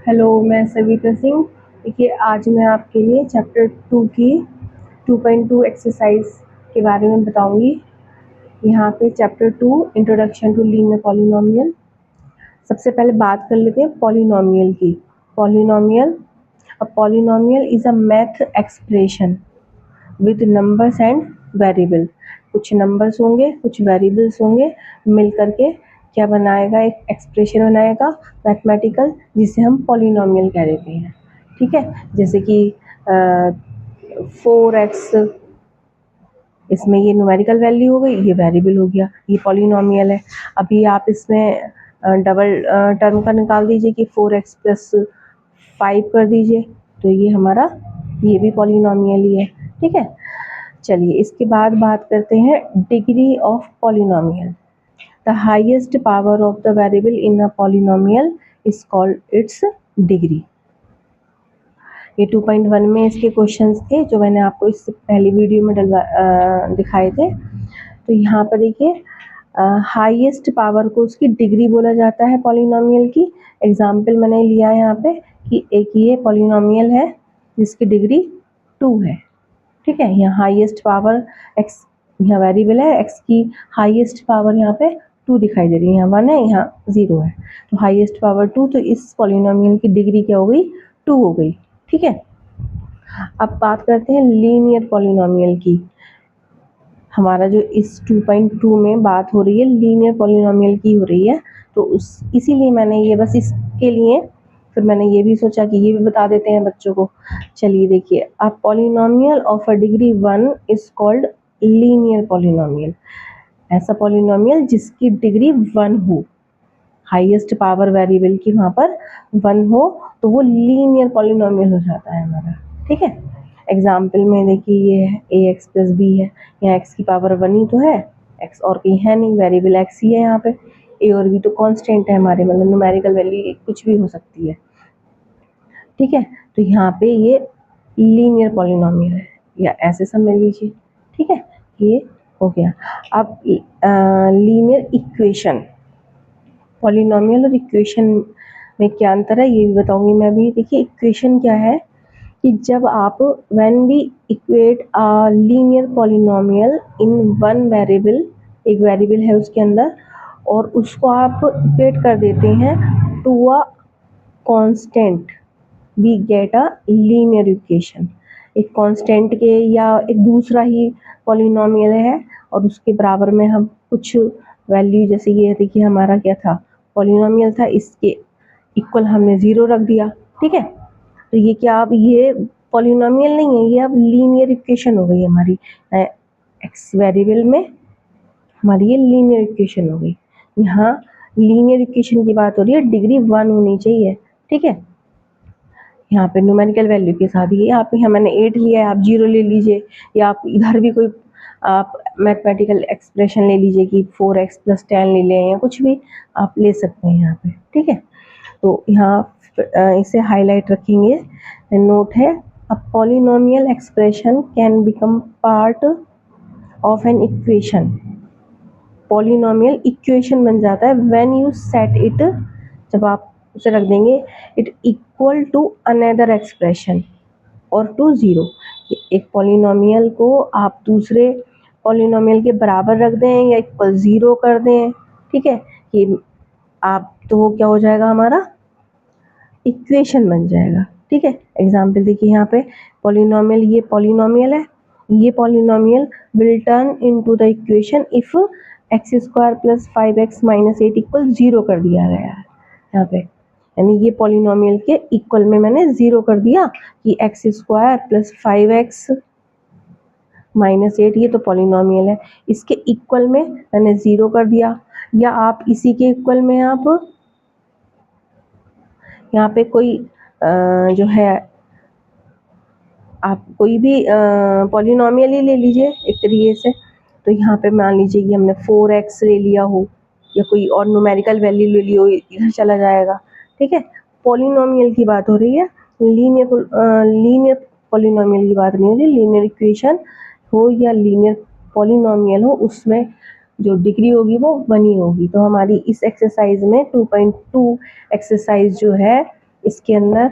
Hello, मैं सविता सिंह। देखिए, आज मैं आपके लिए चैप्टर 2 की 2.2 एक्सरसाइज के बारे में बताऊंगी। यहाँ पे chapter 2 introduction to linear polynomial. सबसे पहले बात कर लेते हैं पॉलिनोमियल की। Polynomial is a math expression with numbers and variable. कुछ नंबर्स होंगे, कुछ वेरिएबल्स होंगे, मिल करके क्या बनाएगा, एक एक्सप्रेशन बनाएगा मैथमेटिकल, जिसे हम पॉलिनोमियल कह देते हैं। ठीक है, जैसे कि 4x, इसमें ये न्यूमेरिकल वैल्यू हो गई, ये वेरिएबल हो गया, ये पॉलिनोमियल है। अभी आप इसमें डबल टर्म का निकाल दीजिए कि 4x प्लस 5 कर दीजिए, तो ये हमारा ये भी पॉलिनोमियल ही है। ठीक है, चलिए इसके बाद बात करते हैं degree of polynomial. The highest power of the variable in a polynomial is called its degree. ये 2.1 में इसके क्वेश्चंस थे जो मैंने आपको इससे पहली वीडियो में दिखाए थे। तो यहाँ पर देखिए, हाईएस्ट पावर को उसकी डिग्री बोला जाता है पॉलिनोमियल की। एग्जाम्पल मैंने लिया है यहाँ पे कि एक ये पॉलिनोमियल है जिसकी डिग्री 2 है। ठीक है, यहाँ हाईएस्ट पावर x, यहाँ वेरिएबल है x की हाईएस्ट पावर यहाँ पे 2 दिखाई दे रही है, यहाँ 1 है, यहाँ 0 है, तो हाईएस्ट पावर 2, तो इस पॉलिनोमियल की डिग्री क्या हो गई, 2 हो गई। ठीक है, अब बात करते हैं लीनियर पॉलिनोमियल की। हमारा जो इस 2.2 में बात हो रही है लीनियर पॉलिनोमियल की हो रही है, तो इसीलिए मैंने ये बस इसके लिए फिर मैंने ये भी सोचा कि ये भी बता देते हैं बच्चों को। चलिए देखिए, a polynomial of a degree 1 is called linear polynomial. ऐसा पॉलिनोमियल जिसकी डिग्री 1 हो, हाईएस्ट पावर वेरिएबल की वहाँ पर 1 हो, तो वो लीनियर पॉलिनोमियल हो जाता है हमारा। ठीक है, एग्जाम्पल में देखिए, ये है ax प्लस b है, यहाँ x की पावर 1 ही तो है, x और कहीं है नहीं, वेरिएबल x ही है यहाँ पे। a और b तो कांस्टेंट है हमारे, मतलब न्यूमेरिकल वैल्यू कुछ भी हो सकती है। ठीक है, तो यहाँ पे ये लीनियर पॉलिनोमियल है, या ऐसे समझ लीजिए। ठीक है, ये हो गया। अब लीनियर इक्वेशन, पॉलिनोमियल और इक्वेशन में क्या अंतर है ये भी बताऊंगी मैं भी। देखिए, इक्वेशन क्या है कि जब आप when we equate a linear polynomial in one variable, एक वेरिएबल है उसके अंदर, और उसको आप इक्वेट कर देते हैं to a constant, we get a linear equation. एक कांस्टेंट के या एक दूसरा ही पॉलिनोमियल है और उसके बराबर में हम कुछ वैल्यू, जैसे ये देखिए हमारा क्या था, पॉलिनोमियल था, इसके इक्वल हमने 0 रख दिया। ठीक है, तो ये क्या, अब ये पॉलिनोमियल नहीं है, ये अब लीनियर इक्वेशन हो गई हमारी। एक्स वेरिएबल में हमारी ये लीनियर इक्वेशन हो गई। यहाँ लीनियर इक्वेशन की बात हो रही है, डिग्री 1 होनी चाहिए। ठीक है, यहाँ पे न्यूमेरिकल वैल्यू के साथ, ये आप यहाँ मैंने 8 लिया है, आप 0 ले लीजिए, या आप इधर भी कोई आप मैथमेटिकल एक्सप्रेशन ले लीजिए कि 4x प्लस 10 ले लें, या कुछ भी आप ले सकते हैं यहाँ पे। ठीक है, तो यहाँ इसे हाईलाइट रखेंगे। नोट है, a polynomial expression can become part of an equation. Polynomial equation बन जाता है व्हेन यू सेट इट, जब आप उसे रख देंगे, it equal to another expression और टू 0। एक पॉलिनोमियल को आप दूसरे पॉलिनोमियल के बराबर रख दें या इक्वल 0 कर दें। ठीक है, ये आप, तो वो क्या हो जाएगा, हमारा इक्वेशन बन जाएगा। ठीक है, एग्जाम्पल देखिए यहाँ पे पॉलिनोमियल, ये पॉलिनोमियल है, ये polynomial will turn into the equation if x square plus 5x minus 8 equal 0 कर दिया गया है यहाँ पे, यानी ये पॉलिनोमियल के इक्वल में मैंने 0 कर दिया कि x square plus 5x minus 8, ये तो पॉलिनोमियल है, इसके इक्वल में मैंने 0 कर दिया। या आप इसी के इक्वल में आप यहाँ पे कोई जो है, आप कोई भी पॉलिनोमियल ही ले लीजिए एक तरीके से। तो यहाँ पे मान लीजिए कि हमने 4x ले लिया हो, या कोई और न्यूमेरिकल वैल्यू ले ली हो, इधर चला जाएगा। ठीक है, पॉलिनोमियल की बात हो रही है, लीनियर पॉलिनोमियल की बात नहीं हो रही। लीनियर इक्वेशन हो या लीनियर पॉलिनोमियल हो, उसमें जो डिग्री होगी वो 1 ही होगी। तो हमारी इस एक्सरसाइज में 2.2 एक्सरसाइज जो है, इसके अंदर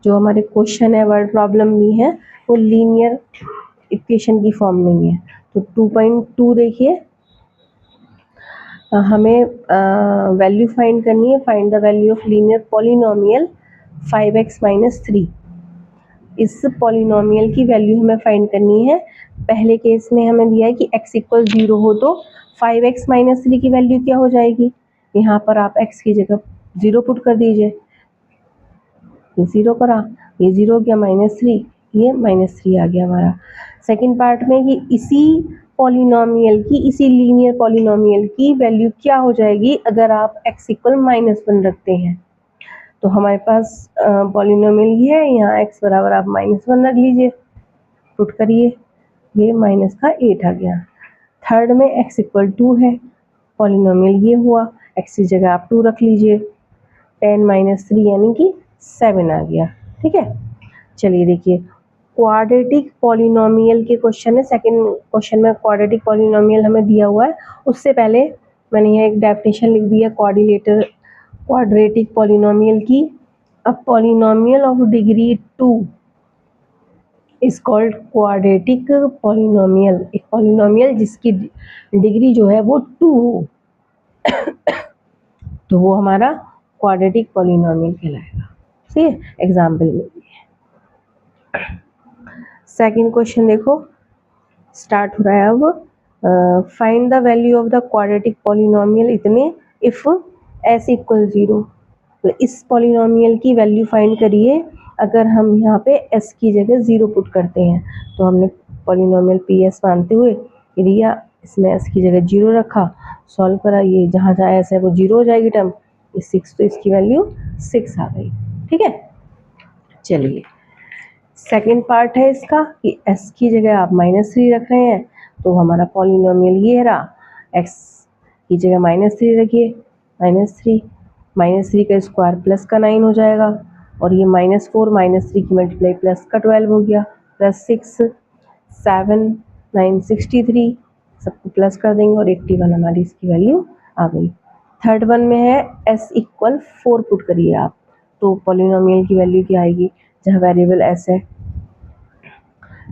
जो हमारे क्वेश्चन है, वर्ड प्रॉब्लम भी है, वो लीनियर इक्वेशन की फॉर्म में है। तो 2.2 देखिए, हमें वैल्यू फाइंड करनी है। Find the value of linear polynomial 5x-3। इस पॉलिनोमियल की वैल्यू हमें फाइंड करनी है। पहले केस में हमें दिया है कि x इक्वल 0 हो तो 5x-3 की वैल्यू क्या हो जाएगी। यहाँ पर आप x की जगह 0 पुट कर दीजिए, ये 0 करा, ये 0 हो गया, -3, ये -3 आ गया हमारा। सेकंड पार्ट में कि इसी पॉलिनोमियल की, इसी लीनियर पॉलिनोमियल की वैल्यू क्या हो जाएगी अगर आप x इक्वल -1 रखते हैं। तो हमारे पास पॉलिनोमियल ये है, यहाँ x बराबर आप -1 रख लीजिए, पुट करिए, ये माइनस का 8 आ गया। थर्ड में x इक्वल 2 है, पॉलिनोमियल ये हुआ, x की जगह आप 2 रख लीजिए, 10 - 3 यानी कि 7 आ गया। ठीक है, चलिए देखिए, क्वाड्रेटिक पॉलिनोमियल के क्वेश्चन है। सेकंड क्वेश्चन में क्वाड्रेटिक पॉलिनोमियल हमें दिया हुआ है। उससे पहले मैंने यहाँ एक डेफिनेशन लिख दी है क्वाड्रेटिक पॉलिनोमियल की। A polynomial of degree 2 is called quadratic polynomial. एक पॉलिनोमियल जिसकी डिग्री जो है वो 2 हो तो वो हमारा क्वाड्रेटिक पॉलिनोमियल कहलाएगा। ठीक है, एग्जाम्पल में सेकंड क्वेश्चन देखो, स्टार्ट हो रहा है अब। Find the value of the quadratic polynomial इतने इफ s इक्वल 0। तो इस पॉलिनोमियल की वैल्यू फाइंड करिए अगर हम यहाँ पे s की जगह 0 पुट करते हैं। तो हमने पॉलिनोमियल PS मानते हुए लिया, इसमें s की जगह 0 रखा, सॉल्व करा, ये जहाँ जहाँ s है वो 0 हो जाएगी टर्म, ये 6, तो इसकी वैल्यू 6 आ गई। ठीक है, चलिए सेकेंड पार्ट है इसका कि s की जगह आप -3 रख रहे हैं, तो हमारा पॉलिनोमियल ये रहा, x की जगह -3 रखिए, -3 का स्क्वायर प्लस का 9 हो जाएगा, और ये -4 -3 की मल्टीप्लाई प्लस का 12 हो गया, +6 7 9 63, सबको प्लस कर देंगे और 81 हमारी इसकी वैल्यू आ गई। थर्ड वन में है s इक्वल 4 पुट करिए आप, तो पॉलिनोमियल की वैल्यू क्या आएगी जहाँ वेरिएबल s है।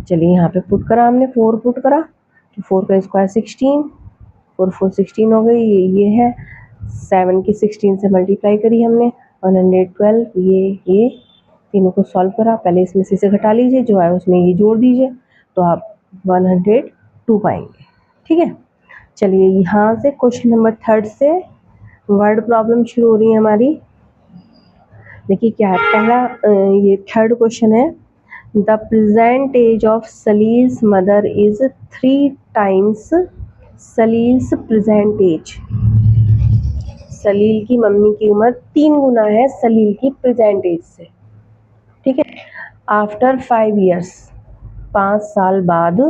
चलिए यहाँ पे पुट करा हमने, 4 पुट करा, तो 4 का स्क्वायर 16, 4 4 16 हो गई, ये है 7 की 16 से मल्टीप्लाई करी हमने, 112, ये तीनों को सॉल्व करा, पहले इसमें से घटा लीजिए, जो है उसमें ये जोड़ दीजिए, तो आप 102 पाएंगे। ठीक है, चलिए यहाँ से क्वेश्चन नंबर थर्ड से वर्ड प्रॉब्लम शुरू हो रही है हमारी। देखिए क्या है, पहला ये थर्ड क्वेश्चन है, the present age of Salil's mother is 3 times Salil's present age. Salil की मम्मी की उम्र 3 गुना है सलील की प्रेजेंट एज से। ठीक है, आफ्टर 5 ईयर्स, 5 साल बाद,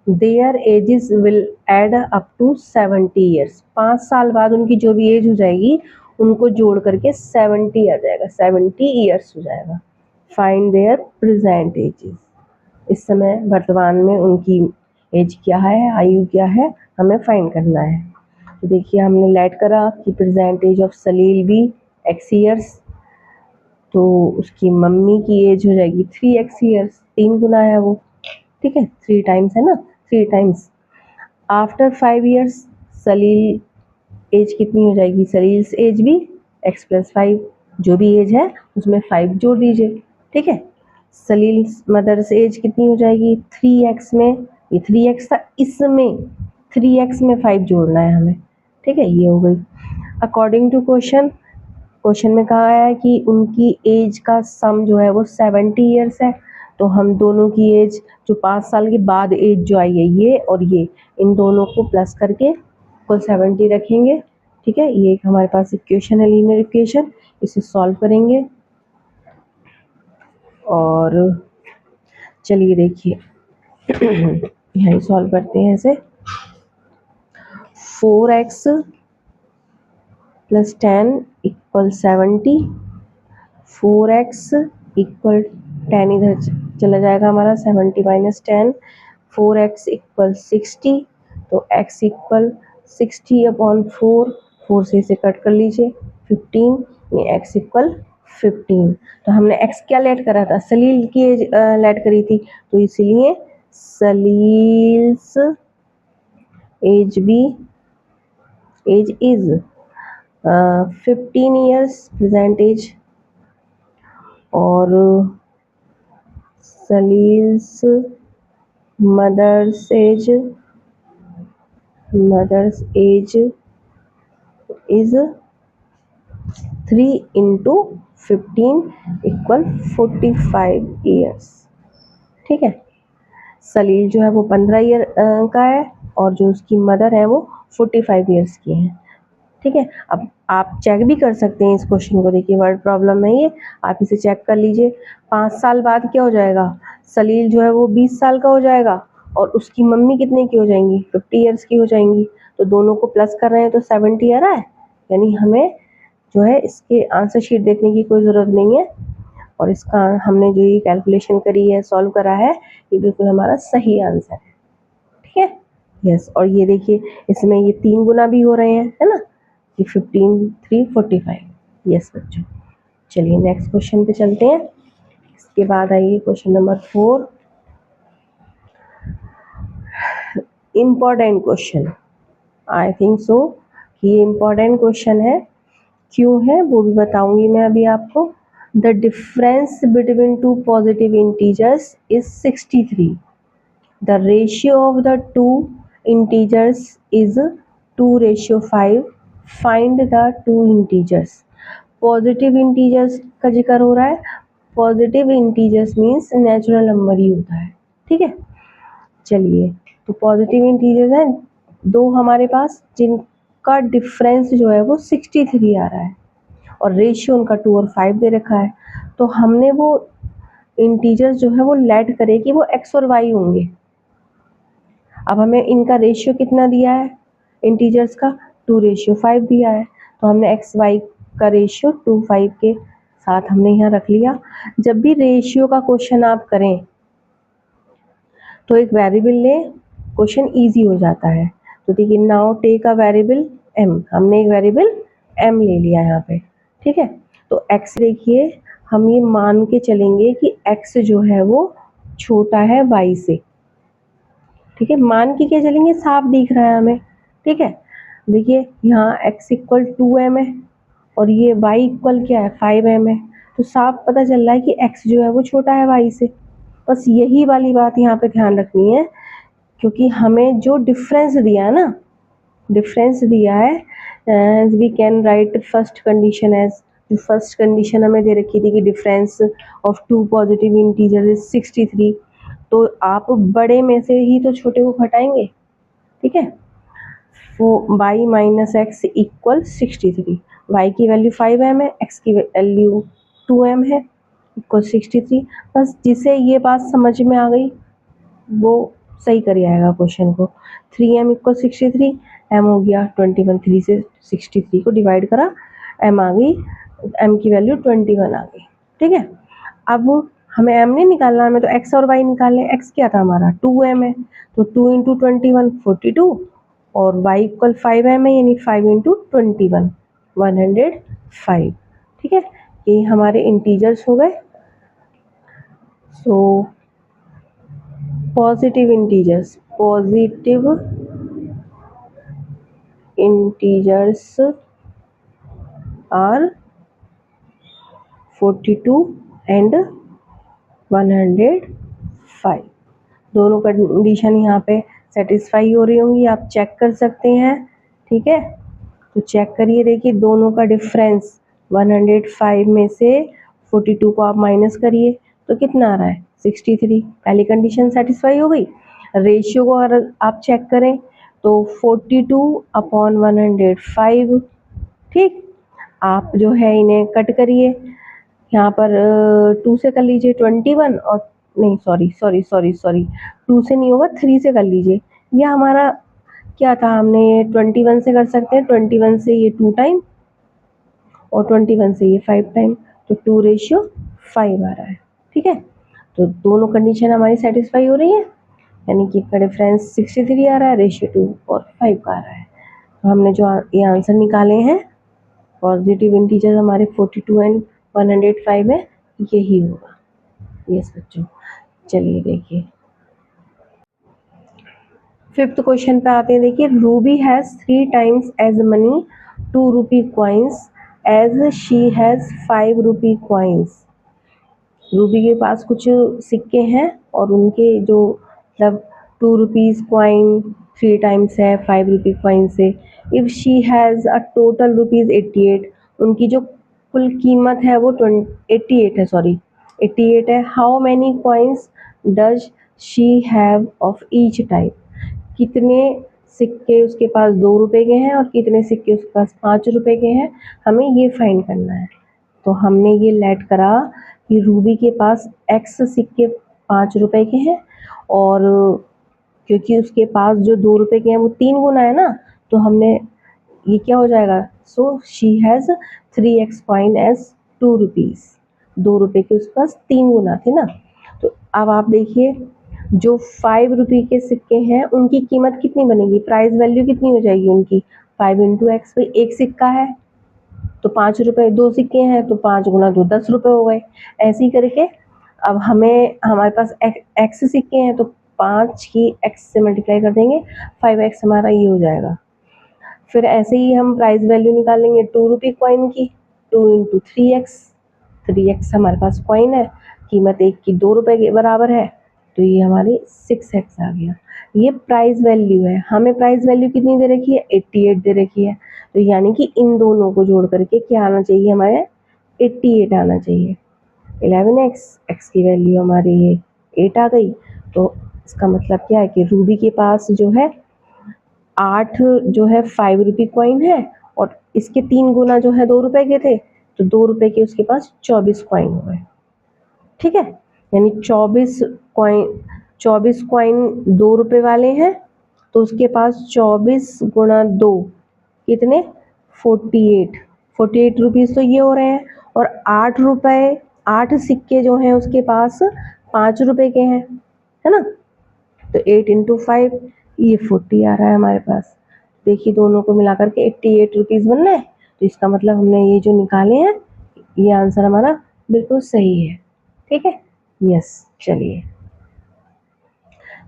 their ages will add up to 70 years. 5 साल बाद उनकी जो भी एज हो जाएगी उनको जोड़ करके 70 आ जाएगा, 70 ईयर्स हो जाएगा। Find there present ages. इस समय वर्तमान में उनकी एज क्या है, आयु क्या है, हमें फाइंड करना है। तो देखिए हमने लेट करा कि प्रेजेंट एज ऑफ सलील भी x ईयर्स, तो उसकी मम्मी की एज हो जाएगी 3x ईयर्स, 3 गुना है वो। ठीक है, 3 टाइम्स है ना, 3 टाइम्स। आफ्टर 5 ईयर्स सलील एज कितनी हो जाएगी, सलील्स एज भी x + 5, जो भी एज है उसमें 5 जोड़ दीजिए। ठीक है, सलील्स मदर्स एज कितनी हो जाएगी, 3x में, ये 3x था, इसमें 3x में 5 जोड़ना है हमें। ठीक है, ये हो गई। अकॉर्डिंग टू क्वेश्चन में कहा है कि उनकी एज का सम जो है वो 70 ईयर्स है, तो हम दोनों की एज जो 5 साल के बाद एज जो आई है ये और ये, इन दोनों को प्लस करके कुल 70 रखेंगे। ठीक है, ये एक हमारे पास इक्वेशन है, लीनियर इक्वेशन, इसे सॉल्व करेंगे। और चलिए देखिए यही सॉल्व करते हैं इसे। 4x + 10 = 70, 4x = 10 इधर चला जाएगा हमारा, 70 - 10, 4x = 60, तो x = 60/4, 4 से इसे कट कर लीजिए, 15, ये x इक्वल 15। तो हमने x क्या लेट करा था, सलील की एज लेट करी थी, तो इसलिए सलील्स एज भी age is 15 years present age, और Salil's mother's age is 3 into 15 equal 45 years. ठीक है, सलील जो है वो 15 ईयर का है और जो उसकी मदर है वो 45 ईयर्स की है। ठीक है, अब आप चेक भी कर सकते हैं इस क्वेश्चन को, देखिए वर्ड प्रॉब्लम है ये, आप इसे चेक कर लीजिए। 5 साल बाद क्या हो जाएगा, सलील जो है वो 20 साल का हो जाएगा और उसकी मम्मी कितने की हो जाएंगी, 50 ईयर्स की हो जाएंगी। तो दोनों को प्लस कर रहे हैं तो 70 आ रहा है, यानी हमें जो है इसके आंसर शीट देखने की कोई ज़रूरत नहीं है, और इसका हमने जो ये कैलकुलेशन करी है, सॉल्व करा है, ये बिल्कुल हमारा सही आंसर है। ठीक है, यस। और ये देखिए इसमें ये 3 गुना भी हो रहे हैं, है ना, कि 15 3 45। यस बच्चों, चलिए नेक्स्ट क्वेश्चन पे चलते हैं। इसके बाद आइए question number 4, important question, I think so कि ये इम्पॉर्टेंट क्वेश्चन है। क्यों है वो भी बताऊंगी मैं अभी आपको। The difference between two positive integers is 63। The ratio of the two integers is 2:5। Find the two integers. Positive integers का जिक्र हो रहा है। Positive integers means natural number ही होता है। ठीक है, चलिए, तो पॉजिटिव इंटीजर्स हैं दो हमारे पास, जिनका डिफरेंस जो है वो 63 आ रहा है और रेशियो उनका 2 और 5 दे रखा है। तो हमने वो इंटीजर्स जो है वो लेट करे कि वो x और y होंगे। अब हमें इनका रेशियो कितना दिया है, इंटीजर्स का 2:5 दिया है, तो हमने x y का रेशियो 2:5 के साथ हमने यहाँ रख लिया। जब भी रेशियो का क्वेश्चन आप करें तो एक वेरिएबल लें, क्वेश्चन इजी हो जाता है। तो देखिए, now take a variable m, हमने एक वेरिएबल m ले लिया यहाँ पे। ठीक है, तो x देखिए हम ये मान के चलेंगे कि x जो है वो छोटा है y से। ठीक है, मान के क्या चलेंगे, साफ दिख रहा है हमें। ठीक है, देखिए यहाँ x इक्वल 2m है और ये y इक्वल क्या है 5m है, तो साफ पता चल रहा है कि x जो है वो छोटा है y से। बस यही वाली बात यहाँ पे ध्यान रखनी है, क्योंकि हमें जो डिफरेंस दिया है ना, डिफरेंस दिया है, we can write first condition as, जो फर्स्ट कंडीशन हमें दे रखी थी कि difference of two positive integer is 63, तो आप बड़े में से ही तो छोटे को घटाएंगे। ठीक है, वो y minus x equal 63, y की वैल्यू 5m है, x की वैल्यू 2m है, इक्वल 63। बस जिसे ये बात समझ में आ गई वो सही कर आएगा क्वेश्चन को। 3m इक्वल 63, m हो गया 21, 3 से 63 को डिवाइड करा, m आ गई, m की वैल्यू 21 आ गई। ठीक है, अब हमें m नहीं निकालना, हमें तो x और y निकालने। x क्या था हमारा 2m है, तो 2 इंटू 21 42, और y इक्वल 5m है, यानी 5 इंटू 21 105। ठीक है, ये हमारे इंटीजर्स हो गए। सो positive integers are 42 and 105। दोनों कंडीशन यहाँ पे सेटिस्फाई हो रही होंगी, आप चेक कर सकते हैं। ठीक है, तो चेक करिए, देखिए दोनों का डिफरेंस 105 में से 42 को आप माइनस करिए तो कितना आ रहा है 63। पहली कंडीशन सेटिस्फाई हो गई। रेशियो को अगर आप चेक करें तो 42/105। ठीक, आप जो है इन्हें कट करिए, यहाँ पर 2 से कर लीजिए 21, और नहीं सॉरी 2 से नहीं होगा, 3 से कर लीजिए। यह हमारा क्या था, हमने ये 21 से कर सकते हैं, 21 से ये 2 टाइम और 21 से ये 5 टाइम, तो 2:5 आ रहा है। ठीक है, तो दोनों कंडीशन हमारी सेटिस्फाई हो रही है, यानी कि इसका डिफरेंस 63 आ रहा है, रेशियो 2 और 5 का आ रहा है। तो हमने जो ये आंसर निकाले हैं पॉजिटिव इंटीजर हमारे 42 एंड 105 है, यही होगा। यस बच्चों, चलिए देखिए फिफ्थ क्वेश्चन पे आते हैं। देखिए Ruby has 3 times as many 2 rupee coins as she has 5 rupee coins. Ruby के पास कुछ सिक्के हैं और उनके जो मतलब 2 रुपीज़ कॉइन 3 टाइम्स है 5 रुपी कॉइन से। If she has a total rupees 88, उनकी जो कुल कीमत है वो 88 है, सॉरी 88 है। How many coins does she have of each type, कितने सिक्के उसके पास 2 रुपए के हैं और कितने सिक्के उसके पास 5 रुपए के हैं, हमें ये फाइंड करना है। तो हमने ये लेट करा कि रूबी के पास एक्स सिक्के 5 रुपए के हैं और क्योंकि उसके पास जो 2 रुपए के हैं वो 3 गुना है ना, तो हमने ये क्या हो जाएगा, so she has 3x coin as 2 rupees. 2 रुपए के उसके पास 3 गुना थे ना। तो अब आप देखिए जो 5 रुपये के सिक्के हैं उनकी कीमत कितनी बनेगी, प्राइस वैल्यू कितनी हो जाएगी उनकी, 5 इंटू एक्स। भाई एक सिक्का है तो 5 रुपये, 2 सिक्के हैं तो 5 गुना 2 10 रुपये हो गए। ऐसे ही करके अब हमें हमारे पास एक्स सिक्के हैं तो 5 की एक्स से मल्टीप्लाई कर देंगे, 5x हमारा ये हो जाएगा। फिर ऐसे ही हम प्राइस वैल्यू निकालेंगे 2 रुपये कॉइन की, 2 इंटू 3x हमारे पास कॉइन है, कीमत एक की 2 रुपये के बराबर है, तो ये हमारी 6x आ गया। ये प्राइस वैल्यू है, हमें प्राइस वैल्यू कितनी दे रखी है, 88 दे रखी है। तो यानी कि इन दोनों को जोड़ करके क्या आना चाहिए हमारे, 88 आना चाहिए। 11x, x की वैल्यू हमारी ये 8 आ गई। तो इसका मतलब क्या है कि रूबी के पास जो है 8 जो है 5 रुपी कॉइन है और इसके 3 गुना जो है 2 रुपए के थे, तो 2 रुपए के उसके पास 24 कॉइन हो गए। ठीक है, यानी 24 कॉइन 2 रुपए वाले हैं, तो उसके पास 24 गुणा 2 कितने, 48 रुपीज़ तो ये हो रहे हैं। और 8 रुपए, 8 सिक्के जो हैं उसके पास 5 रुपए के हैं, है ना। तो 8 इंटू 5 ये 40 आ रहा है हमारे पास। देखिए दोनों को मिला करके 88 रुपीज़ बन रहे हैं। तो इसका मतलब हमने ये जो निकाले हैं ये आंसर हमारा बिल्कुल सही है। ठीक है, यस। चलिए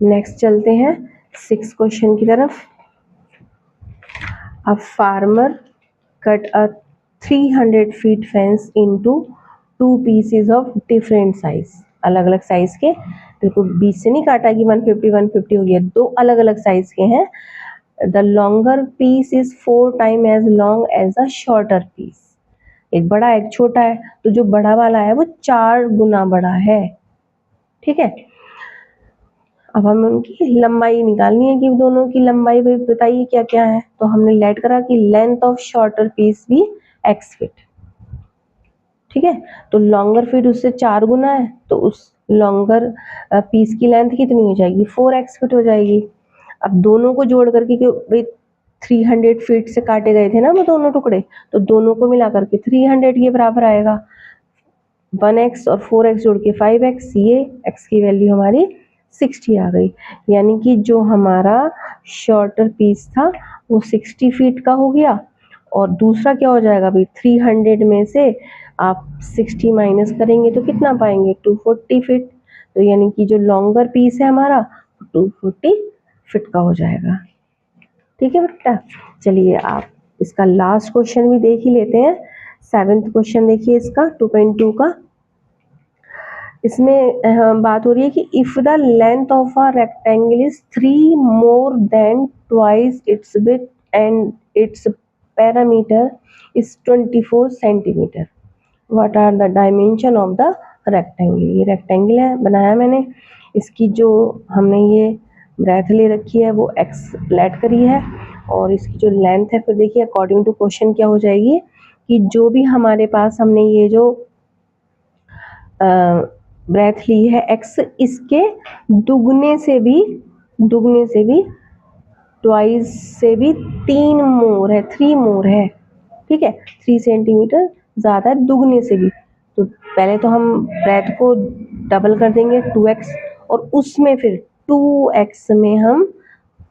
नेक्स्ट चलते हैं 6 क्वेश्चन की तरफ। A farmer cut a 300 feet fence into 2 pieces of different size. अलग अलग साइज के, बिल्कुल बीच से नहीं काटा कि 150 हो गया, 2 अलग अलग साइज के हैं। The longer piece is 4 time as long as a shorter piece. एक बड़ा एक छोटा है, तो जो बड़ा वाला है वो 4 गुना बड़ा है। ठीक है, अब हमें उनकी लंबाई निकालनी है कि दोनों की लंबाई भी बताइए क्या क्या है। तो हमने लेट करा कि लेंथ ऑफ शॉर्टर पीस भी x फीट। ठीक है, तो लॉन्गर फीट उससे 4 गुना है, तो उस लॉन्गर पीस की लेंथ कितनी हो जाएगी, 4x फीट हो जाएगी। अब दोनों को जोड़ करके भाई 300 फीट से काटे गए थे ना वो दोनों टुकड़े, तो दोनों को मिला करके 300 ये बराबर आएगा। 1x और 4x जोड़ के 5x, ये x की वैल्यू हमारी 60 आ गई। यानी कि जो हमारा शॉर्टर पीस था वो 60 फीट का हो गया। और दूसरा क्या हो जाएगा भाई, 300 में से आप 60 माइनस करेंगे तो कितना पाएंगे, 240 फीट। तो यानी कि जो लॉन्गर पीस है हमारा 240 फीट का हो जाएगा। ठीक है बेटा, चलिए आप इसका लास्ट क्वेश्चन भी देख ही लेते हैं। 7th क्वेश्चन देखिए इसका 2.2 का। इसमें बात हो रही है कि if the length of a rectangle is 3 more than twice its width and its parameter is 24 centimeter, what are the dimension of the rectangle. ये रेक्टेंगल है, बनाया मैंने, इसकी जो हमने ये ब्रेथ ले रखी है वो एक्स लेट करी है और इसकी जो लेंथ है, फिर देखिए अकॉर्डिंग टू क्वेश्चन क्या हो जाएगी कि जो भी हमारे पास हमने ये जो ब्रेथ ली है एक्स, इसके दुगने से भी ट्वाइस से भी 3 मोर है, 3 मोर है। ठीक है, 3 सेंटीमीटर ज़्यादा है दुगने से भी। तो पहले तो हम ब्रेथ को डबल कर देंगे 2x और उसमें फिर 2x में हम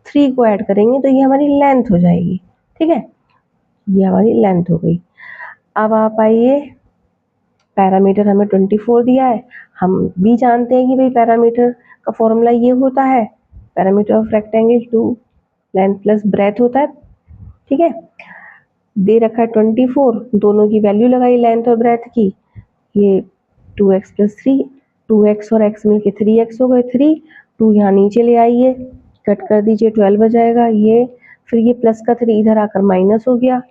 3 को ऐड करेंगे तो ये हमारी लेंथ हो जाएगी। ठीक है, ये हमारी लेंथ हो गई। अब आप आइए, पैरामीटर हमें 24 दिया है, हम भी जानते हैं कि भाई पैरामीटर का फॉर्मूला ये होता है, parameter of rectangle 2 length plus breadth होता है, ठीक है। दे रखा है 24, दोनों की वैल्यू लगाई लेंथ और ब्रेथ की, ये 2x प्लस 3, 2x और x मिलके 3x हो गए, 3, 2 यहाँ नीचे ले आइए, कट कर दीजिए, 12 आ जाएगा ये, फिर ये प्लस का 3 इधर आकर माइनस हो गया,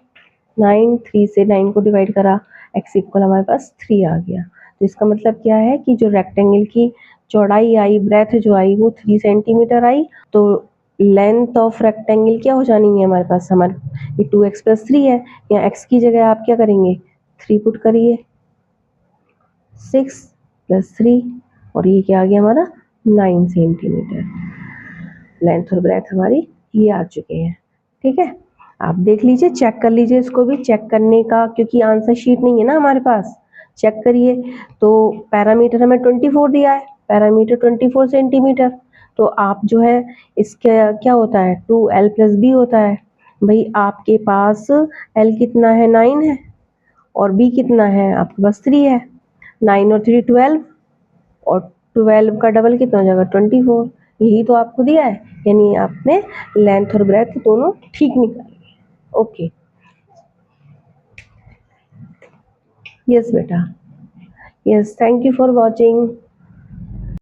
9, 3 से 9 को डिवाइड करा, x इक्वल हमारे पास 3 आ गया। तो इसका मतलब क्या है कि जो रेक्टेंगल की चौड़ाई आई, ब्रेथ जो आई वो 3 सेंटीमीटर आई, तो लेंथ ऑफ रेक्टेंगल क्या हो जानी है हमारे पास, हमारे ये 2x प्लस 3 है, यहाँ x की जगह आप क्या करेंगे 3 पुट करिए, 6 प्लस 3 और ये क्या आ गया हमारा 9 सेंटीमीटर, लेंथ और ब्रेथ हमारी ये आ चुके हैं, ठीक है। आप देख लीजिए, चेक कर लीजिए, इसको भी चेक करने का, क्योंकि आंसर शीट नहीं है ना हमारे पास, चेक करिए। तो पैरामीटर हमें 24 दिया है, पैरामीटर 24 सेंटीमीटर, तो आप जो है इसका क्या होता है 2l प्लस b होता है, भाई आपके पास l कितना है 9 है और b कितना है आपके पास 3 है, 9 और 3 12, और 12 का डबल कितना हो जाएगा 24, यही तो आपको दिया है, यानी आपने लेंथ और ब्रेथ दोनों ठीक निकाली। ओके, यस बेटा, yes, thank you for watching.